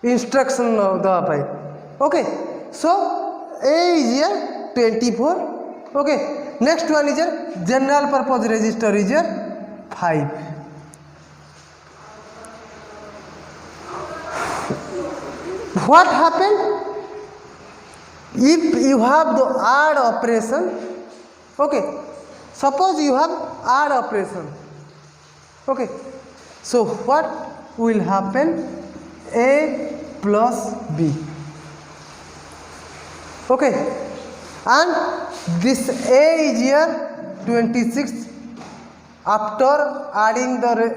instruction देवाई. Okay, so A is here 24. Okay, next one is here general purpose register is here 5. What happened if you have the add operation? Okay, suppose you have add operation. Okay, so what will happen? A plus B. Okay, and this A is here 26 after adding the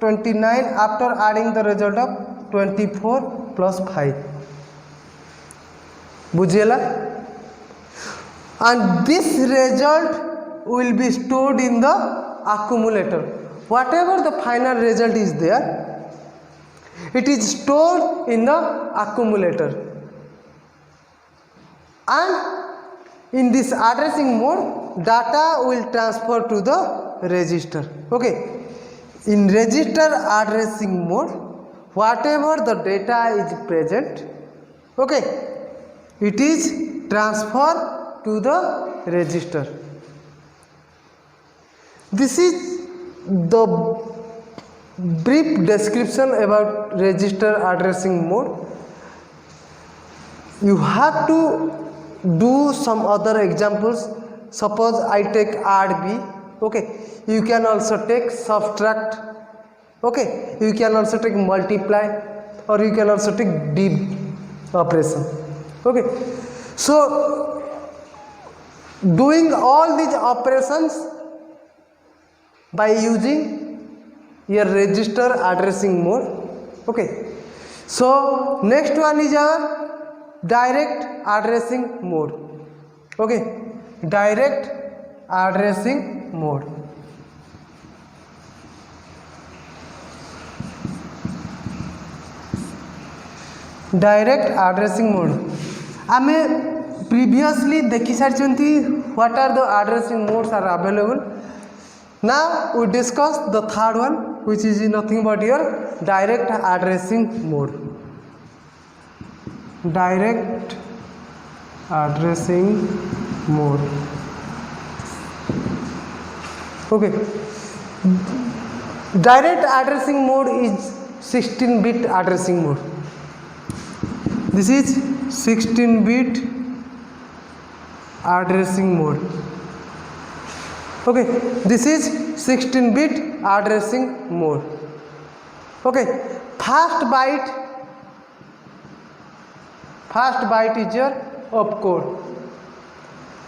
29 after adding the result of 24 plus 5. बुझेला? And this result will be stored in the accumulator. Whatever the final result is there, it is stored in the accumulator. And in this addressing mode, data will transfer to the register. Okay, in register addressing mode, whatever the data is present, okay, it is transferred to the register. This is the brief description about register addressing mode. You have to do some other examples. Suppose I take add B. Okay, you can also take subtract. Okay, you can also take multiply, or you can also take div operation. Okay, so doing all these operations by using your register addressing mode. Okay, so next one is our direct addressing mode. Okay, direct addressing mode. Direct addressing mode. आमे previously देखी सारी what are the addressing modes are available. Now we discuss the third one, which is nothing but your direct addressing mode. Direct addressing mode. Okay, direct addressing mode is 16-bit addressing mode. This is 16-bit addressing mode. Okay, this is 16-bit addressing mode. Okay, first byte is your opcode.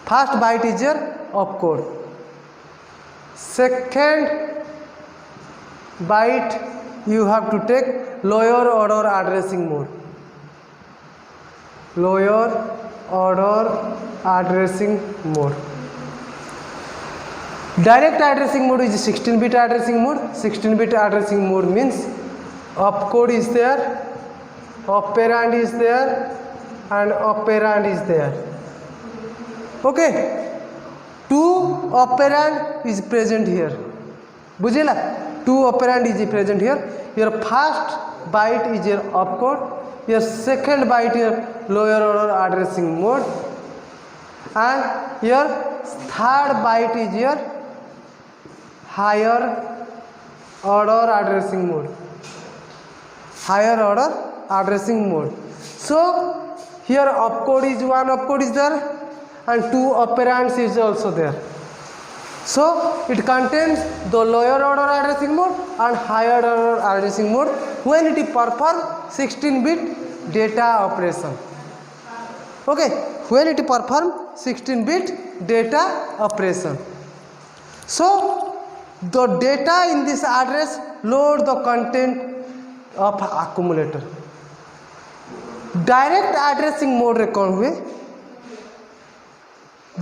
First byte is your opcode. Second byte you have to take lower order addressing mode. Lower order addressing mode. Direct addressing mode is 16-bit addressing mode. 16-bit addressing mode means opcode is there, operand is there, and operand is there. Okay, two operand is present here. Bujela? Two operand is present here. Your first byte is your opcode. Your second byte is your lower order addressing mode, and your third byte is your higher order addressing mode. Higher order addressing mode. So here opcode is one opcode is there, and two operands is also there. So it contains the lower order addressing mode and higher order addressing mode when it performs 16-bit data operation. Okay, when it performs 16-bit data operation. So the data in this address load the content of accumulator. Direct addressing mode रे कौन हुए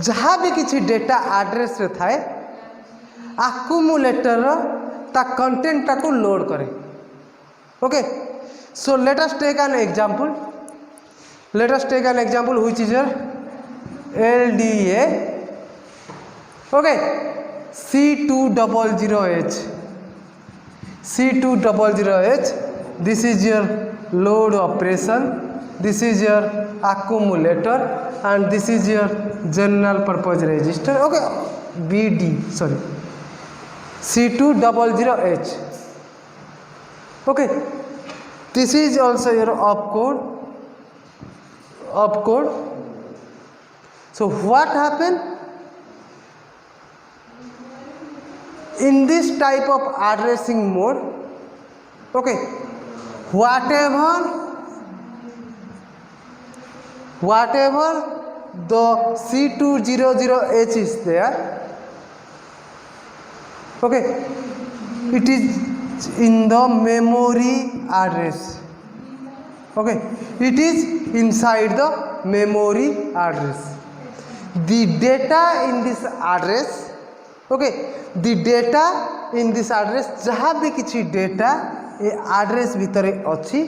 जहाँ भी किसी data address रे थाए accumulator ता content टाको लोड करे. Okay, so let us take an example. Let us take an example which is your LDA. Okay, C200H. C200H. This is your load operation, this is your accumulator, and this is your general purpose register. Okay, BD, sorry, C200H. Okay, this is also your opcode. So what happened in this type of addressing mode? Okay, whatever the C200H is there, okay, it is in the memory address. Okay, it is inside the memory address. The data in this address, okay, the data in this address, जहाँ भी किसी data ये address भितरे अच्छी,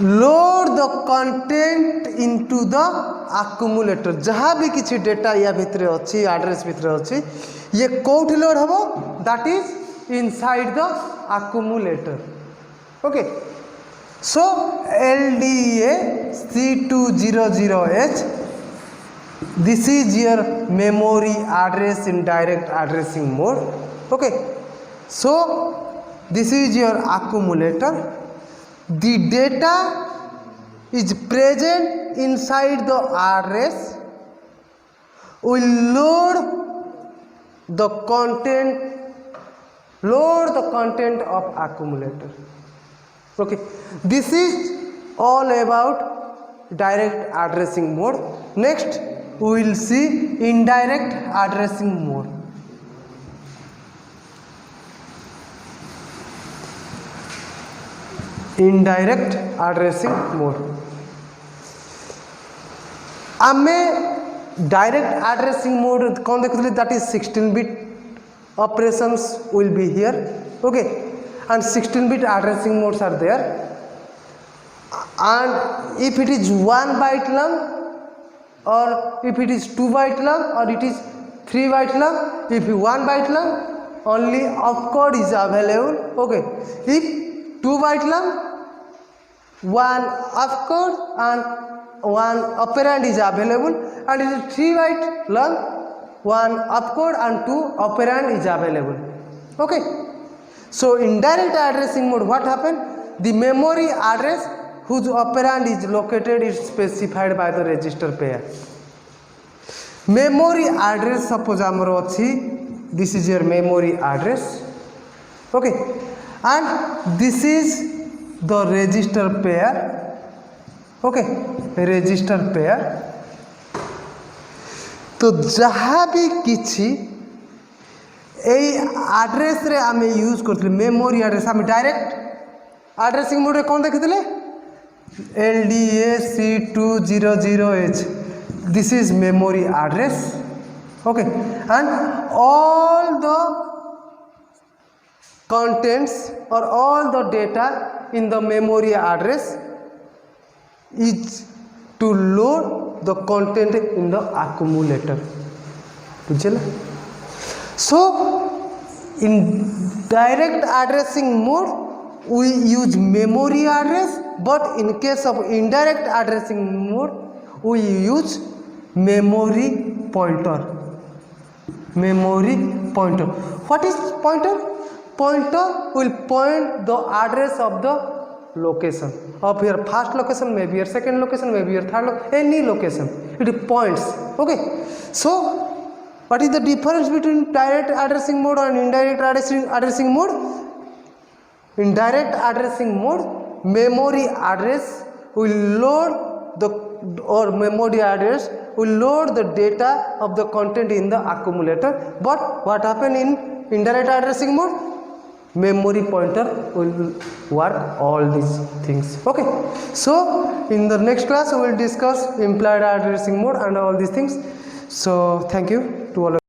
load the content into the accumulator. जहाँ भी किसी data या भितरे अच्छी, address भितरे अच्छी, ये कोउठी load हबो, that is inside the accumulator. Okay, so LDA C200H, this is your memory address in direct addressing mode. Okay, so this is your accumulator. The data is present inside the address, will load the content of accumulator. Okay, this is all about direct addressing mode. Next we will see indirect addressing mode. Indirect addressing mode. आमे direct addressing mode कौन देखुले, that is 16-bit operations will be here. Okay, and 16-bit addressing modes are there, and if it is 1 byte long, or if it is 2 byte long, or it is 3 byte long, if 1 byte long, only opcode is available. Okay, if 2 byte long, 1 opcode and 1 operand is available, and it is 3 byte long, 1 opcode and 2 operand is available. Okay, so indirect addressing mode, what happened? The memory address whose operand is located is specified by the register pair. Memory address, suppose amaro achi, this is your memory address. Okay, and this is the register pair. Okay, register pair. तो जहाँ भी किसी address रे आमे use करते memory address आमे direct addressing mode रे कौन देखते LDA C200H, this is memory address. Okay, and all the contents or all the data in the memory address is to load the content in the accumulator. So in direct addressing mode we use memory address, but in case of indirect addressing mode we use memory pointer. What is pointer? Pointer will point the address of the location of your first location, maybe your second location, maybe your third location, any location it points. Okay, so what is the difference between direct addressing mode and indirect addressing mode? In direct addressing mode, memory address will load the memory address will load the data of the content in the accumulator. But what happen in indirect addressing mode? Memory pointer will work all these things. Okay, so in the next class we will discuss implied addressing mode and all these things. So thank you to all.